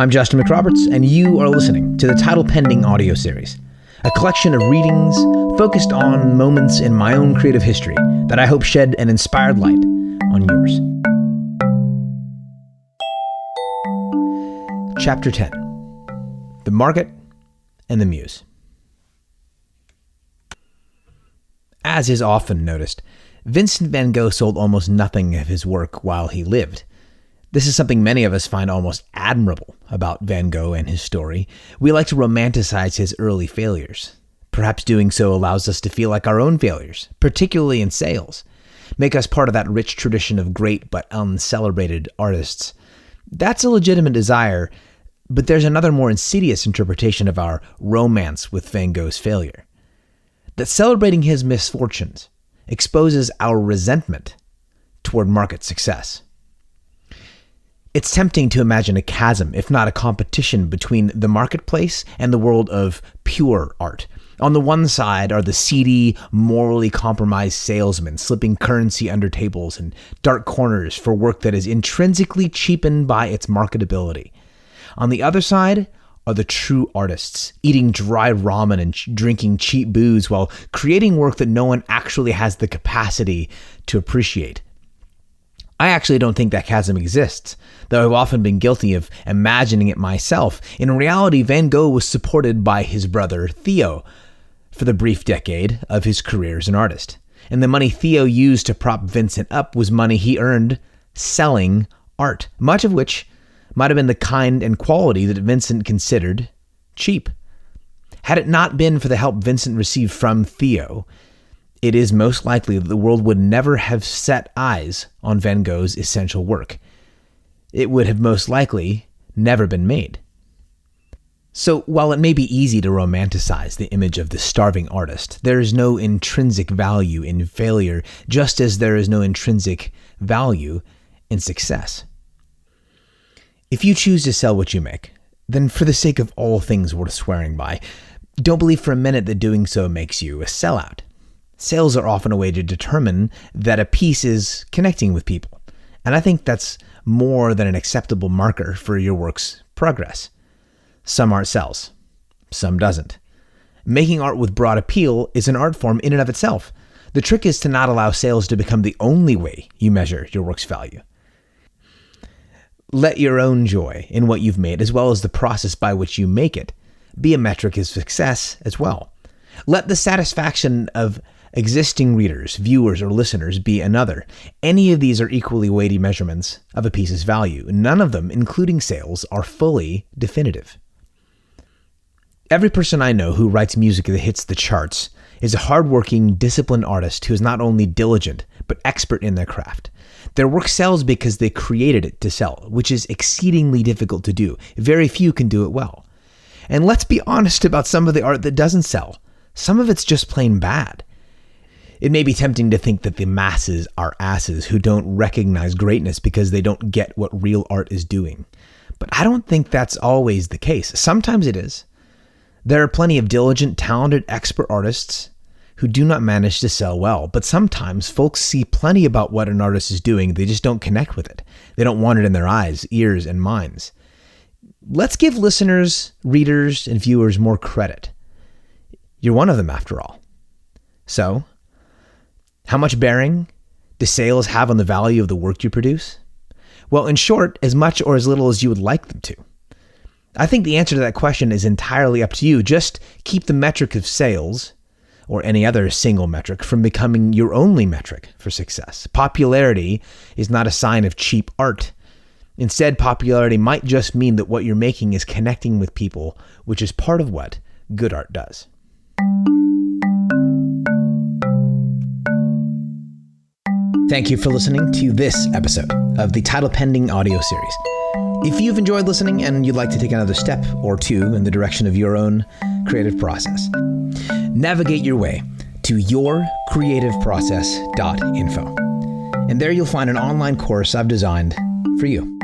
I'm Justin McRoberts, and you are listening to the Title Pending audio series, a collection of readings focused on moments in my own creative history that I hope shed an inspired light on yours. Chapter 10, The Market and the Muse. As is often noticed, Vincent van Gogh sold almost nothing of his work while he lived. This is something many of us find almost admirable about Van Gogh and his story. We like to romanticize his early failures. Perhaps doing so allows us to feel like our own failures, particularly in sales, make us part of that rich tradition of great but uncelebrated artists. That's a legitimate desire, but there's another more insidious interpretation of our romance with Van Gogh's failure. That celebrating his misfortunes exposes our resentment toward market success. It's tempting to imagine a chasm, if not a competition, between the marketplace and the world of pure art. On the one side are the seedy, morally compromised salesmen slipping currency under tables and dark corners for work that is intrinsically cheapened by its marketability. On the other side are the true artists, eating dry ramen and drinking cheap booze while creating work that no one actually has the capacity to appreciate. I actually don't think that chasm exists, though I've often been guilty of imagining it myself. In reality, Van Gogh was supported by his brother Theo for the brief decade of his career as an artist. And the money Theo used to prop Vincent up was money he earned selling art, much of which might have been the kind and quality that Vincent considered cheap. Had it not been for the help Vincent received from Theo, it is most likely that the world would never have set eyes on Van Gogh's essential work. It would have most likely never been made. So while it may be easy to romanticize the image of the starving artist, there is no intrinsic value in failure, just as there is no intrinsic value in success. If you choose to sell what you make, then for the sake of all things worth swearing by, don't believe for a minute that doing so makes you a sellout. Sales are often a way to determine that a piece is connecting with people, and I think that's more than an acceptable marker for your work's progress. Some art sells, some doesn't. Making art with broad appeal is an art form in and of itself. The trick is to not allow sales to become the only way you measure your work's value. Let your own joy in what you've made, as well as the process by which you make it, be a metric of success as well. Let the satisfaction of existing readers, viewers, or listeners be another. Any of these are equally weighty measurements of a piece's value. None of them, including sales, are fully definitive. Every person I know who writes music that hits the charts is a hardworking, disciplined artist who is not only diligent, but expert in their craft. Their work sells because they created it to sell, which is exceedingly difficult to do. Very few can do it well. And let's be honest about some of the art that doesn't sell. Some of it's just plain bad. It may be tempting to think that the masses are asses who don't recognize greatness because they don't get what real art is doing. But I don't think that's always the case. Sometimes it is. There are plenty of diligent, talented, expert artists who do not manage to sell well. But sometimes folks see plenty about what an artist is doing. They just don't connect with it. They don't want it in their eyes, ears, and minds. Let's give listeners, readers, and viewers more credit. You're one of them after all. So, how much bearing do sales have on the value of the work you produce? Well, in short, as much or as little as you would like them to. I think the answer to that question is entirely up to you. Just keep the metric of sales, or any other single metric, from becoming your only metric for success. Popularity is not a sign of cheap art. Instead, popularity might just mean that what you're making is connecting with people, which is part of what good art does. Thank you for listening to this episode of the Title Pending audio series. If you've enjoyed listening and you'd like to take another step or two in the direction of your own creative process, navigate your way to yourcreativeprocess.info. And there you'll find an online course I've designed for you.